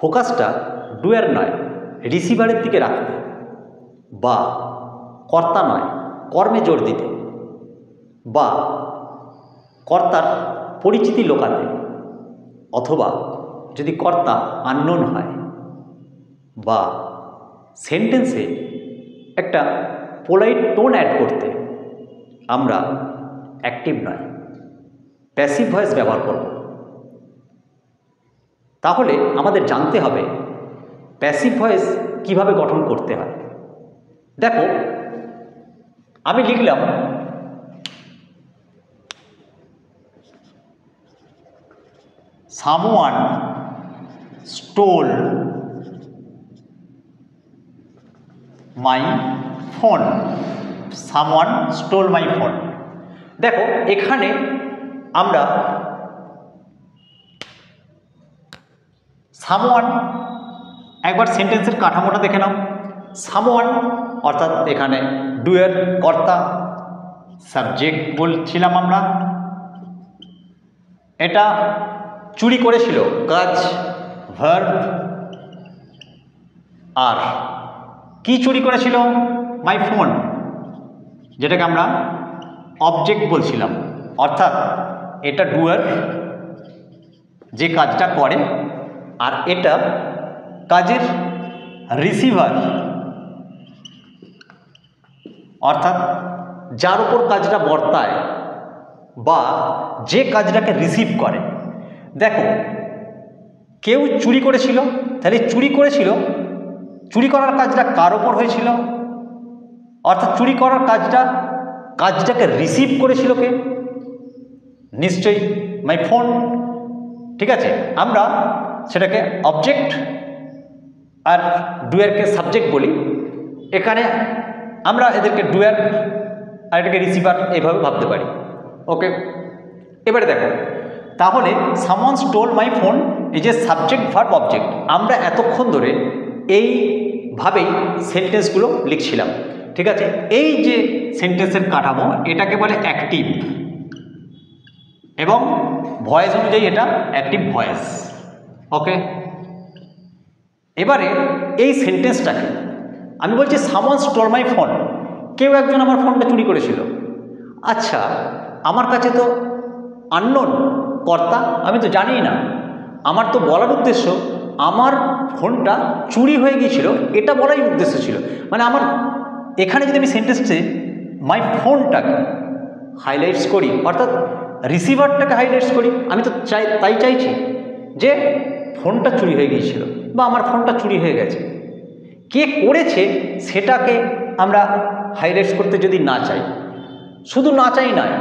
ফোকাসটা ডুয়ার নয় রিসিভারের দিকে রাখতে, বা কর্তা নয় কর্মে জোর দিতে, বা কর্তার পরিচিতি লোকাতে, অথবা যদি কর্তা আননোন হয়, বা সেন্টেন্সে একটা পোলাইট টোন অ্যাড করতে আমরা অ্যাক্টিভ নয় প্যাসিভ ভয়েস ব্যবহার করব। তাহলে আমাদের জানতে হবে প্যাসিভ ভয়েস কিভাবে গঠন করতে হয়। দেখো, আমি লিখলাম someone stole my phone, someone stole my phone। দেখো এখানে আমরা someone একবার সেন্টেন্সের কাঠামোটা দেখে নাও। someone অর্থাৎ এখানে ডুয়ের কর্তা, সাবজেক্ট বলছিলাম আমরা, এটা চুরি করেছিল কাজ ভার্ব, আর কি চুরি করেছিল? মাই ফোন, যেটাকে আমরা অবজেক্ট বলছিলাম। অর্থাৎ এটা ডুয়ার যে কাজটা করে, আর এটা কাজের রিসিভার, অর্থাৎ যার উপর কাজটা বর্তায় বা যে কাজটাকে রিসিভ করে। দেখো, কেউ চুরি করেছিল, তাহলে চুরি করেছিল, চুরি করার কাজটা কার ওপর হয়েছিল? অর্থাৎ চুরি করার কাজটাকে রিসিভ করেছিল কে? নিশ্চয়ই মাই ফোন। ঠিক আছে, আমরা সেটাকে অবজেক্ট আর ডুয়ারকে সাবজেক্ট বলি। এখানে আমরা এদেরকে ডুয়ার আর এটাকে রিসিভার এইভাবে ভাবতে পারি। ওকে, এবারে দেখো, তাহলে সামওয়ান স্টোল মাই ফোন এই যে সাবজেক্ট ভার্ব অবজেক্ট, আমরা এতক্ষণ ধরে এইভাবেই সেন্টেন্সগুলো লিখছিলাম। ঠিক আছে, এই যে সেন্টেন্সের কাঠামো এটাকে বলে অ্যাক্টিভ, এবং ভয়েস অনুযায়ী এটা অ্যাক্টিভ ভয়েস। ওকে, এবারে এই সেন্টেন্সটাকে আমি বলছি সামওয়ান স্টোল মাই ফোন, কেউ একজন আমার ফোনটা চুরি করেছিল। আচ্ছা, আমার কাছে তো আননোন কর্তা, আমি তো জানিই না। আমার তো বলার উদ্দেশ্য আমার ফোনটা চুরি হয়ে গিয়েছিল, এটা বলাই উদ্দেশ্য ছিল। মানে আমার এখানে যদি আমি সেন্টেন্সে মাই ফোনটাকে হাইলাইটস করি, অর্থাৎ রিসিভারটাকে হাইলাইটস করি, আমি তো তাই চাইছি যে ফোনটা চুরি হয়ে গিয়েছিল বা আমার ফোনটা চুরি হয়ে গেছে। কে করেছে সেটাকে আমরা হাইলাইটস করতে যদি না চাই, শুধু না চাই নয়,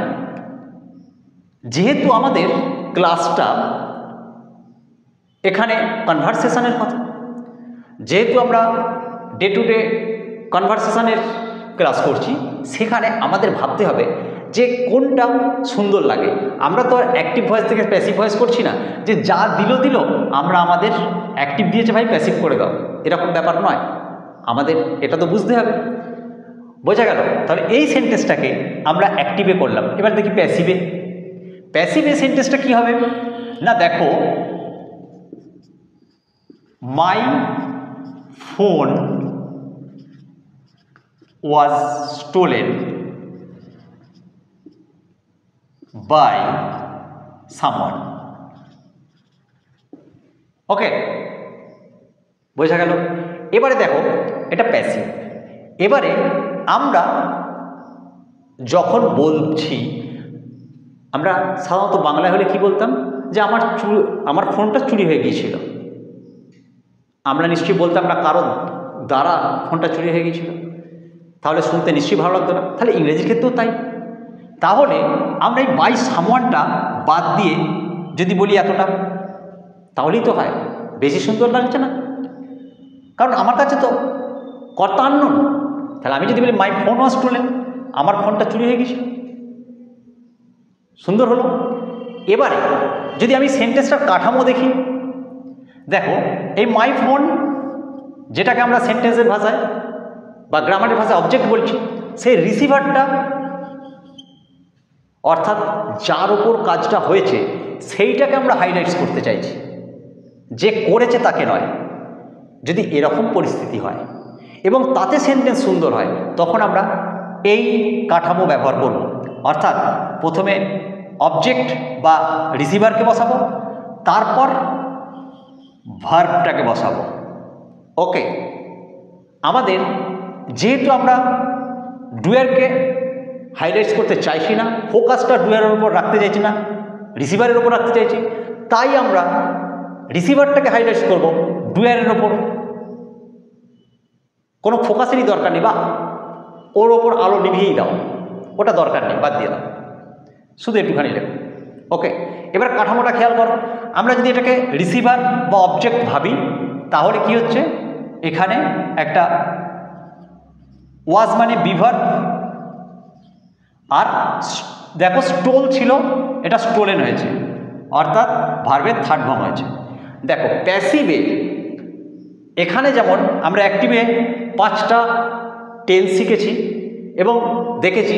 যেহেতু আমাদের ক্লাসটা এখানে কনভারসেশনের কথা, যেহেতু আমরা ডে টু ডে কনভারসেশনের ক্লাস করছি, সেখানে আমাদের ভাবতে হবে যে কোনটা সুন্দর লাগে। আমরা তো অ্যাক্টিভ ভয়েস থেকে প্যাসিভ ভয়েস করছি না, যে যা দিল আমরা আমাদের অ্যাক্টিভ দিয়েছে ভাই প্যাসিভ করে দাও, এরকম ব্যাপার নয়। আমাদের এটা তো বুঝতে হবে। বোঝা গেল? তাহলে এই সেন্টেন্সটাকে আমরা অ্যাক্টিভে করলাম। এবার দেখি প্যাসিভে। প্যাসিভে সেন্টেন্সটা কি হবে না, দেখো, my phone was stolen by someone. Okay, বোঝা গেল? এবারে দেখো, এটা প্যাসিভ। এবারে আমরা যখন বলছি, আমরা সাধারণত বাংলায় হলে কি বলতাম, যে আমার ফোনটা চুরি হয়ে গিয়েছিল। আমরা নিশ্চয়ই বলতাম না কারো দ্বারা ফোনটা চুরি হয়ে গিয়েছিল, তাহলে শুনতে নিশ্চয়ই ভালো লাগতো না। তাহলে ইংরেজির ক্ষেত্রেও তাই। তাহলে আমরা এই বাই সামওয়ানটা বাদ দিয়ে যদি বলি এতটা, তাহলেই তো হয়, বেশি সুন্দর লাগছে না? কারণ আমার কাছে তো কর্তা আননোন। তাহলে আমি যদি বলি মাই ফোন ওয়াজ স্টোলেন, আমার ফোনটা চুরি হয়ে গেছিল, সুন্দর হলো। এবারে যদি আমি সেন্টেন্সটার কাঠামো দেখি, দেখো, এই মাই ফোন, যেটাকে আমরা সেন্টেন্সের ভাষায় বা গ্রামারের ভাষায় অবজেক্ট বলছি, সেই রিসিভারটা অর্থাৎ যার ওপর কাজটা হয়েছে সেইটাকে আমরা হাইলাইটস করতে চাইছি। যে করেছে তাকে নয়। যদি এরকম পরিস্থিতি হয় এবং তাতে সেন্টেন্স সুন্দর হয়, তখন আমরা এই কাঠামো ব্যবহার করব। অর্থাৎ প্রথমে অবজেক্ট বা রিসিভারকে বসাবো, তারপর ভার্বটাকে বসাবো। ওকে, আমাদের যেহেতু আমরা ডুয়ারকে হাইলাইট করতে চাইছি না, ফোকাসটা ডুয়ারের উপর রাখতে চাইছি না, রিসিভারের উপর রাখতে চাইছি, তাই আমরা রিসিভারটাকে হাইলাইট করব ডুয়ারের ওপর। কোনো ফোকাসেরই দরকার নেই, বা ওর ওপর আলো নিভিয়েই দাও, ওটা দরকার নেই, বাদ দিয়ে দাও, শুধু একটুখানি লেখো। ওকে, এবার কাঠামোটা খেয়াল করো। আমরা যদি এটাকে রিসিভার বা অবজেক্ট ভাবি, তাহলে কি হচ্ছে, এখানে একটা ওয়াজ মানে বিভার, আর দেখো স্টোল ছিল, এটা স্টোলেন হয়েছে, অর্থাৎ ভার্বের থার্ড ফর্ম হয়েছে। দেখো প্যাসিভে এখানে যেমন আমরা অ্যাক্টিভে 5টা টেন্স শিখেছি এবং দেখেছি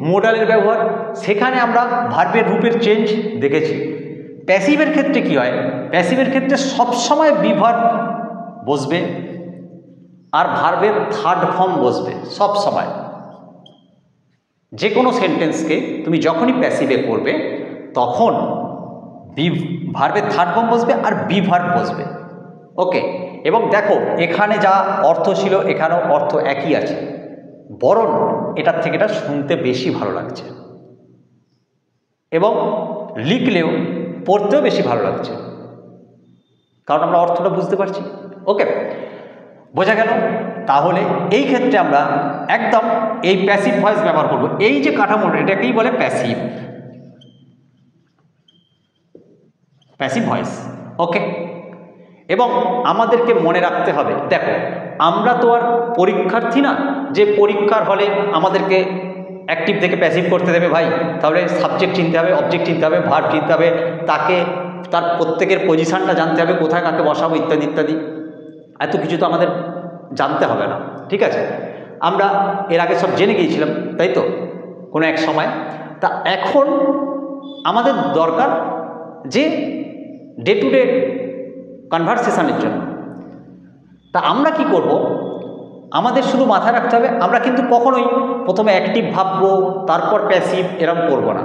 মোডালের ব্যবহার, সেখানে আমরা ভার্বের রূপের চেঞ্জ দেখেছি। প্যাসিভের ক্ষেত্রে কি হয়, প্যাসিভের ক্ষেত্রে সবসময় বিভার বসবে আর ভার্বের থার্ড ফর্ম বসবে সব সময়। যে কোনো সেন্টেন্সকে তুমি যখনই প্যাসিভে করবে তখন ভার্বের থার্ড ফর্ম বসবে আর বিভার্ব বসবে। ওকে, এবং দেখো এখানে যা অর্থ ছিল এখানেও অর্থ একই আছে, বরং এটার থেকে এটা শুনতে বেশি ভালো লাগছে এবং লিখলেও পড়তেও বেশি ভালো লাগছে, কারণ আমরা অর্থটা বুঝতে পারছি। ওকে, বোঝা গেল? তাহলে এই ক্ষেত্রে আমরা একদম এই প্যাসিভ ভয়েস ব্যবহার করব। এই যে কাঠামোটা, এটাকেই বলে প্যাসিভ ভয়েস। ওকে, এবং আমাদেরকে মনে রাখতে হবে, দেখো আমরা তো আর পরীক্ষার্থী না যে পরীক্ষার হলে আমাদেরকে অ্যাক্টিভ থেকে প্যাসিভ করতে দেবে ভাই। তাহলে সাবজেক্ট চিনতে হবে, অবজেক্ট চিনতে হবে, ভার্ব চিনতে হবে, তাকে তার প্রত্যেকের পজিশনটা জানতে হবে, কোথায় কাকে বসাবো ইত্যাদি ইত্যাদি। এত কিছু তো আমাদের জানতে হবে না, ঠিক আছে? আমরা এর আগে সব জেনে গিয়েছিলাম, তাই তো, কোনো এক সময়। তা এখন আমাদের দরকার যে ডে টু ডে কনভারসেশনের জন্য। তা আমরা কি করব, আমাদের শুধু মাথায় রাখতে হবে আমরা কিন্তু কখনোই প্রথমে অ্যাক্টিভ ভাববো তারপর প্যাসিভ, এরকম করব না,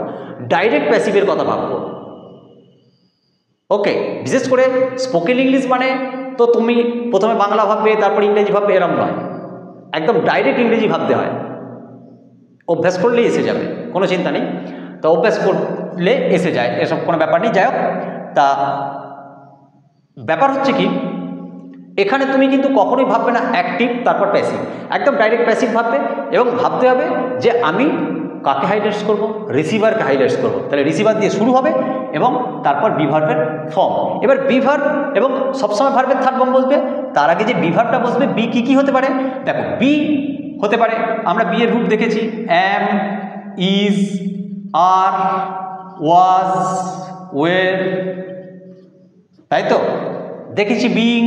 ডাইরেক্ট প্যাসিভের কথা ভাববো। ওকে, বিশেষ করে স্পোকেন ইংলিশ মানে তো তুমি প্রথমে বাংলা ভাববে তারপর ইংরেজি ভাববে, এরকম নয়, একদম ডাইরেক্ট ইংরেজি ভাবতে হয়। অভ্যাস করলেই এসে যাবে, কোনো চিন্তা নেই। তা অভ্যাস করলে এসে যায়, এসব কোনো ব্যাপার নেই। যাই হোক, তা ব্যাপার হচ্ছে কি, এখানে তুমি কিন্তু কখনোই ভাববে না অ্যাক্টিভ তারপর প্যাসিভ, একদম ডাইরেক্ট প্যাসিভ ভাববে এবং ভাবতে হবে যে আমি কাকে হাইলাইটস করব, রিসিভারকে হাইলাইটস করব। তাহলে রিসিভার দিয়ে শুরু হবে এবং তারপর বিভার্বের ফর্ম। এবার বিভার্ব এবং সবসময় ভার্বের থার্ড ফর্ম বসবে, তার আগে যে বিভার্বটা বসবে, বি কী হতে পারে, দেখো বি হতে পারে, আমরা বি এর রূপ দেখেছি, অ্যাম, ইজ, আর, ওয়াজ, ওয়ের, তাই তো দেখেছি, বিং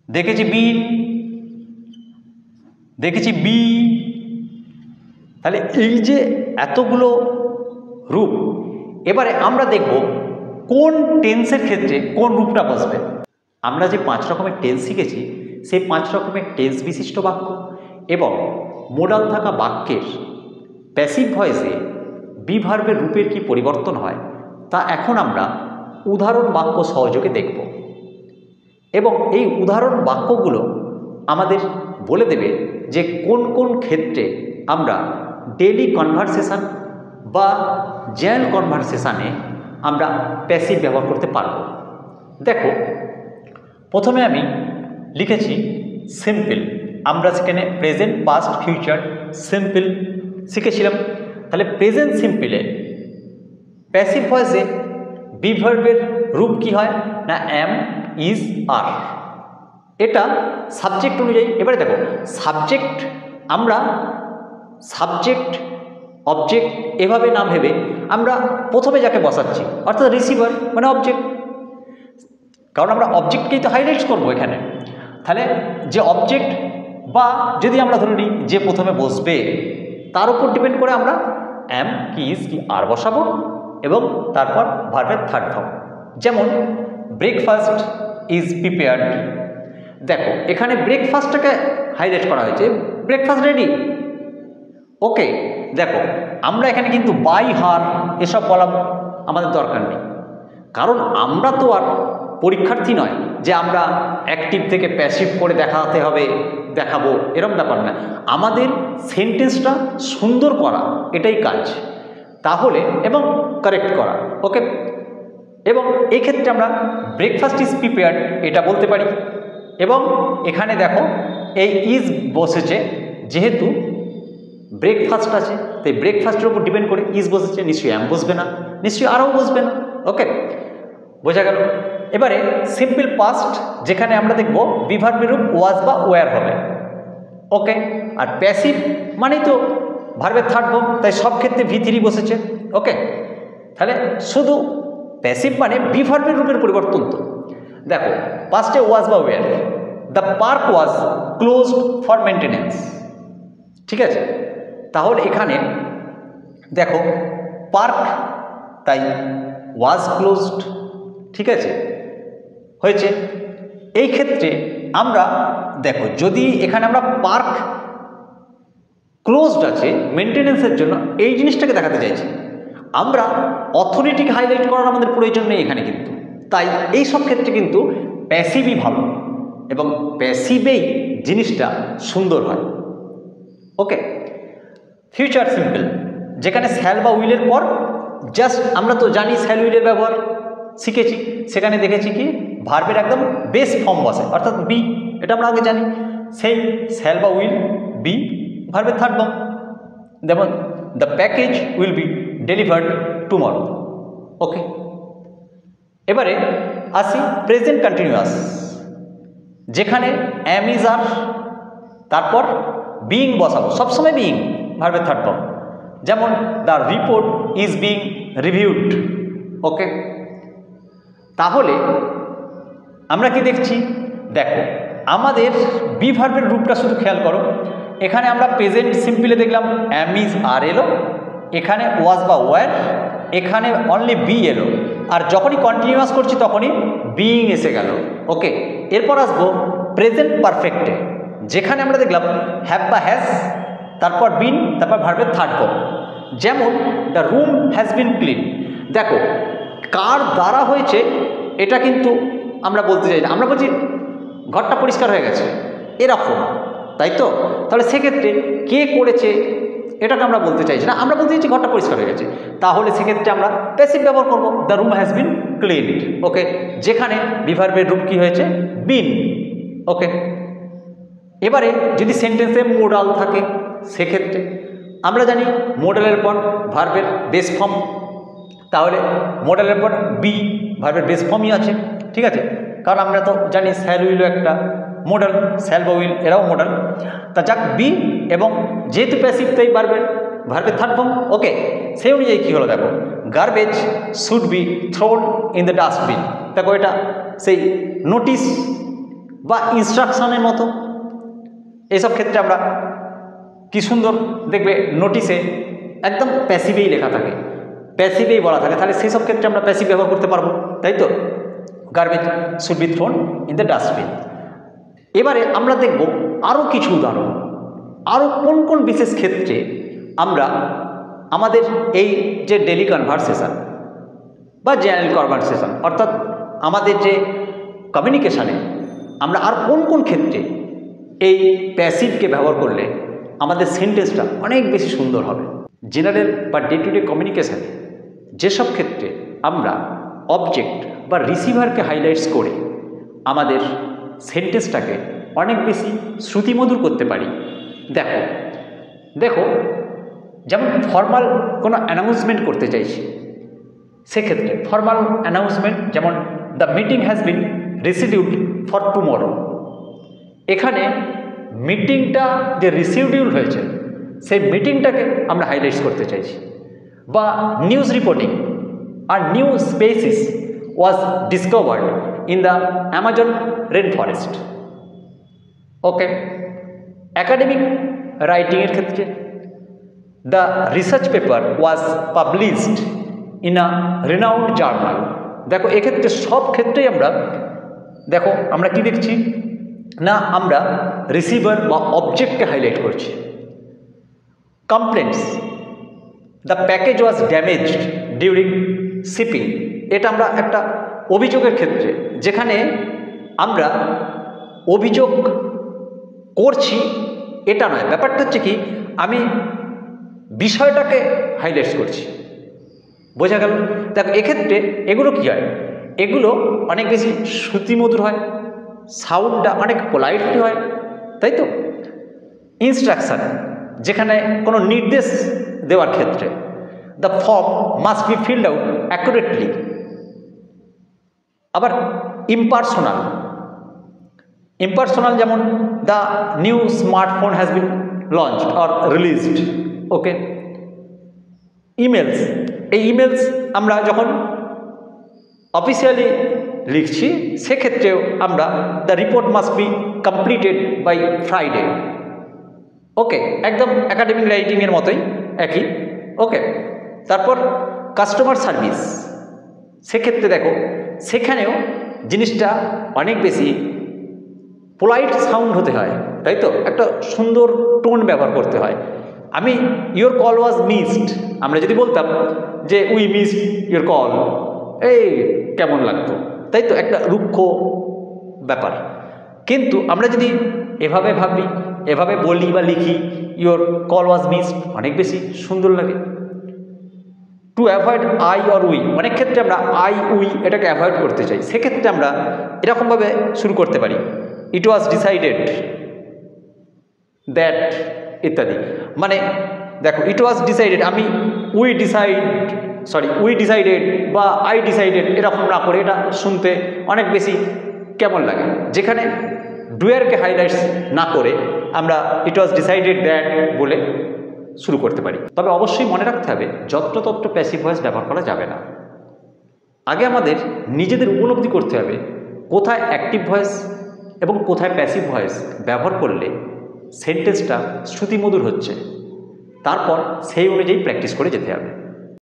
দেখেছি, বিন দেখেছি, বি। তাহলে এই যে এতগুলো রূপ, এবারে আমরা দেখব কোন টেন্সের ক্ষেত্রে কোন রূপটা বসবে। আমরা যে 5 রকমের টেন্স শিখেছি, সেই 5 রকমের টেন্স বিশিষ্ট বাক্য এবং মোডাল থাকা বাক্যের প্যাসিভ ভয়েসে বিভার্বের রূপের কি পরিবর্তন হয়, তা এখন আমরা উদাহরণ বাক্য সহযোগে দেখব। এবং এই উদাহরণ বাক্যগুলো আমাদের বলে দেবে যে কোন কোন ক্ষেত্রে আমরা ডেইলি কনভারসেশন বা জেনারেল কনভারসেশনে আমরা প্যাসিভ ব্যবহার করতে পারব। দেখো প্রথমে আমি লিখেছি সিম্পল, আমরা সেখানে প্রেজেন্ট, পাস্ট, ফিউচার, সিম্পল শিখেছিলাম। তাহলে প্রেজেন্ট সিম্পলে প্যাসিভ ভয়েসে বিভার্বের রূপ কি হয় না, অ্যাম, ইজ, আর। এটা সাবজেক্ট অনুযায়ী। এবারে দেখো সাবজেক্ট, আমরা সাবজেক্ট অবজেক্ট এভাবে না ভেবে আমরা প্রথমে যাকে বসাচ্ছি অর্থাৎ রিসিভার মানে অবজেক্ট, কারণ আমরা অবজেক্টকেই তো হাইলাইট করবো এখানে। তাহলে যে অবজেক্ট বা যদি আমরা ধরে নিই যে প্রথমে বসবে, তার উপর ডিপেন্ড করে আমরা অ্যাম কি, ইজ কি, আর বসাবো এবং তারপর ভার্বের থার্ড ফর্ম। যেমন ব্রেকফাস্ট ইজ প্রিপেয়ার্ড। দেখো এখানে ব্রেকফাস্টটাকে হাইলাইট করা হয়েছে, ব্রেকফাস্ট রেডি। ওকে, দেখো আমরা এখানে কিন্তু বাই হার এসব বলা আমাদের দরকার নেই, কারণ আমরা তো আর পরীক্ষার্থী নয় যে আমরা অ্যাক্টিভ থেকে প্যাসিভ করে দেখাবো এরকম ব্যাপার না। আমাদের সেন্টেন্সটা সুন্দর করা এটাই কাজ, তাহলে এবং কারেক্ট করা। ওকে, এবং এই ক্ষেত্রে আমরা ব্রেকফাস্ট ইজ প্রিপেয়ার্ড এটা বলতে পারি। এবং এখানে দেখো এই ইজ বসেছে, যেহেতু ব্রেকফাস্ট আছে তাই ব্রেকফাস্টের উপর ডিপেন্ড করে ইজ বসেছে, নিশ্চয়ই অ্যাম বসবে না, নিশ্চয়ই আরও বসবে না। ওকে, বোঝা গেল। এবারে সিম্পল পাস্ট, যেখানে আমরা দেখব বি ভার্বের রূপ ওয়াজ বা ওয়্যার হবে। ওকে, আর প্যাসিভ মানেই তো ভার্বের থার্ড ফর্ম, তাই সব ক্ষেত্রে V3 বসেছে। ওকে, তাহলে শুধু প্যাসিভ মানে বি ভার্বের রূপের পরিবর্তন। তো দেখো পাস্টে ওয়াজ বা were, the park was closed for maintenance. ঠিক আছে, তাহলে এখানে দেখো পার্ক তাই ওয়াজ ক্লোজড। ঠিক আছে, হয়েছে। এই ক্ষেত্রে আমরা দেখো যদি এখানে আমরা পার্ক ক্লোজড আছে মেনটেনেন্সের জন্য, এই জিনিসটাকে দেখাতে চাইছি। আমরা অথরিটিকে হাইলাইট করার আমাদের প্রয়োজন নেই এখানে কিন্তু, তাই এই সব ক্ষেত্রে কিন্তু প্যাসিভই ভালো এবং প্যাসিভেই জিনিসটা সুন্দর হয়। ওকে, ফিউচার সিম্পল, যেখানে শ্যাল বা উইলের পর জাস্ট আমরা তো জানি শ্যাল উইলের ব্যবহার শিখেছি, সেখানে দেখেছি কি ভার্বের একদম বেস ফর্ম বসে, অর্থাৎ বি, এটা আমরা আগে জানি। সেই শ্যাল বা উইল বি ভার্বের থার্ড ফর্ম। যেমন the package will be delivered tomorrow. Okay, এবারে আসি প্রেজেন্ট কন্টিনিউয়াস, যেখানে অ্যাম ইজ আর, তারপর বিইং বসাবো, সবসময় বিইং ভার্বের থার্ড ফর্ম। যেমন the report is being reviewed. Okay, তাহলে আমরা কি দেখছি, দেখো আমাদের বি ভার্বের রূপটা শুধু খেয়াল করো। এখানে আমরা প্রেজেন্ট সিম্পলে দেখলাম অ্যাম ইজ আর এলো, এখানে ওয়াজ বা ওয়্যার, এখানে অনলি বি এলো, আর যখনই কন্টিনিউয়াস করছি তখনই বিইং এসে গেল। ওকে, এরপর আসবো প্রেজেন্ট পারফেক্টে, যেখানে আমরা দেখলাম হ্যাভ বা হ্যাজ, তারপর বিন, তারপর ভার্বের থার্ড ফর্ম। যেমন the room has bin clean. দেখো কার দ্বারা হয়েছে এটা কিন্তু আমরা বলতে চাই না, আমরা বলছি ঘরটা পরিষ্কার হয়ে গেছে এরকম, তাই তো? তাহলে সেক্ষেত্রে কে করেছে এটাকে আমরা বলতে চাইছি না, আমরা বলতে চাইছি ঘরটা পরিষ্কার হয়ে গেছে। তাহলে সেক্ষেত্রে আমরা প্যাসিভ ব্যবহার করবো, the room has been cleaned. Okay, যেখানে বি ভার্বের রূপ কী হয়েছে, বিন। ওকে, এবারে যদি সেন্টেন্সে মোডাল থাকে সেক্ষেত্রে আমরা জানি মোডালের পর ভার্বের বেস ফর্ম, তাহলে মোডালের পর বি ভার্বের বেস ফর্মই আছে। ঠিক আছে, কারণ আমরা তো জানি শ্যাল উইলও একটা মোডাল, শ্যাল বা উইল এরাও মোডাল। তা যাক বি, এবং যেহেতু প্যাসিভ তাই ভার্বের থার্ড ফর্ম। ওকে, সেই অনুযায়ী কী হলো দেখো, garbage should be thrown in the dustbin. দেখো এটা সেই নোটিশ বা ইনস্ট্রাকশনের মতো। এইসব ক্ষেত্রে আমরা কি সুন্দর দেখবে নোটিশে একদম প্যাসিভেই লেখা থাকে, প্যাসিভেই বলা থাকে, তাহলে সেই সব ক্ষেত্রে আমরা প্যাসিভ ব্যবহার করতে পারবো, তাই তো? Garbage should be thrown in the dustbin. এবারে আমরা দেখব আরও কিছু উদাহরণ, আরও কোন কোন বিশেষ ক্ষেত্রে আমরা আমাদের এই যে ডেলি কনভারসেশন বা জেনারেল কনভারসেশন, অর্থাৎ আমাদের যে কমিউনিকেশানে আমরা আর কোন কোন ক্ষেত্রে এই প্যাসিভকে ব্যবহার করলে আমাদের সেন্টেন্সটা অনেক বেশি সুন্দর হবে। জেনারেল বা ডে টু ডে কমিউনিকেশানে যেসব ক্ষেত্রে আমরা অবজেক্ট বা রিসিভারকে হাইলাইটস করে আমাদের সেন্টেন্সটাকে অনেক বেশি শ্রুতিমধুর করতে পারি। দেখো দেখো যেমন ফর্মাল কোনো অ্যানাউন্সমেন্ট করতে চাইছি, সেক্ষেত্রে ফর্মাল অ্যানাউন্সমেন্ট যেমন the meeting has been rescheduled for tomorrow. এখানে মিটিংটা যে রিশিডিউল হয়েছে সেই মিটিংটাকে আমরা হাইলাইটস করতে চাইছি। বা নিউজ রিপোর্টিং, আর new species was discovered in the Amazon rain forest. Okay, academic রাইটিংয়ের ক্ষেত্রে the research paper was published in a renowned journal. দেখো এক্ষেত্রে সব ক্ষেত্রেই আমরা কি দেখছি না, আমরা রিসিভার বা অবজেক্টকে হাইলাইট করছি। Complaints, the package was damaged during shipping, এটা আমরা একটা অভিযোগের ক্ষেত্রে, যেখানে আমরা অভিযোগ করছি এটা নয়, ব্যাপারটা হচ্ছে কি আমি বিষয়টাকে হাইলাইট করছি। বোঝা গেল? দেখো এক্ষেত্রে এগুলো কি হয়, এগুলো অনেক বেশি শ্রুতিমধুর হয়, সাউন্ডটা অনেক পোলাইটলি হয়, তাই তো। ইনস্ট্রাকশান, যেখানে কোনো নির্দেশ দেওয়ার ক্ষেত্রে, the form must be filled out accurately. আবার ইম্পার্সোনাল, যেমন the new smartphone has been launched or released. Okay. Emails, এই ইমেলস আমরা যখন অফিসিয়ালি লিখছি সেক্ষেত্রেও আমরা the report must be completed by Friday. Okay, একদম একাডেমিক রাইটিংয়ের মতোই একই। ওকে, তারপর কাস্টমার সার্ভিস, সেক্ষেত্রে দেখো সেখানেও জিনিসটা অনেক বেশি পোলাইট সাউন্ড হতে হয়, তাই তো, একটা সুন্দর টোন ব্যবহার করতে হয়। আমি ইয়োর কল ওয়াজ মিসড, আমরা যদি বলতাম যে উই মিসড ইয়োর কল, এই কেমন লাগতো, তাই তো, একটা রুক্ষ ব্যাপার। কিন্তু আমরা যদি এভাবে ভাবি, এভাবে বলি বা লিখি, ইয়োর কল ওয়াজ মিসড, অনেক বেশি সুন্দর লাগে। To avoid I or we, অনেক ক্ষেত্রে আমরা আই উই এটাকে অ্যাভয়েড করতে চাই, সেক্ষেত্রে আমরা এরকমভাবে শুরু করতে পারি, ইট ওয়াজ ডিসাইডেড দ্যাট, ইত্যাদি। মানে দেখো ইট ওয়াজ ডিসাইডেড, আমি উই ডিসাইডেড বা আই ডিসাইডেড এরকম না করে, এটা শুনতে অনেক বেশি কেমন লাগে, যেখানে ডুয়ারকে হাইলাইটস না করে আমরা ইট ওয়াজ ডিসাইডেড দ্যাট বলে শুরু করতে পারি। তবে অবশ্যই মনে রাখতে হবে যত্রতত্র প্যাসিভ ভয়েস ব্যবহার করা যাবে না। আগে আমাদের নিজেদের উপলব্ধি করতে হবে কোথায় অ্যাক্টিভ ভয়েস এবং কোথায় প্যাসিভ ভয়েস ব্যবহার করলে সেন্টেন্সটা শ্রুতিমধুর হচ্ছে, তারপর সেই অনুযায়ী প্র্যাকটিস করে যেতে হবে।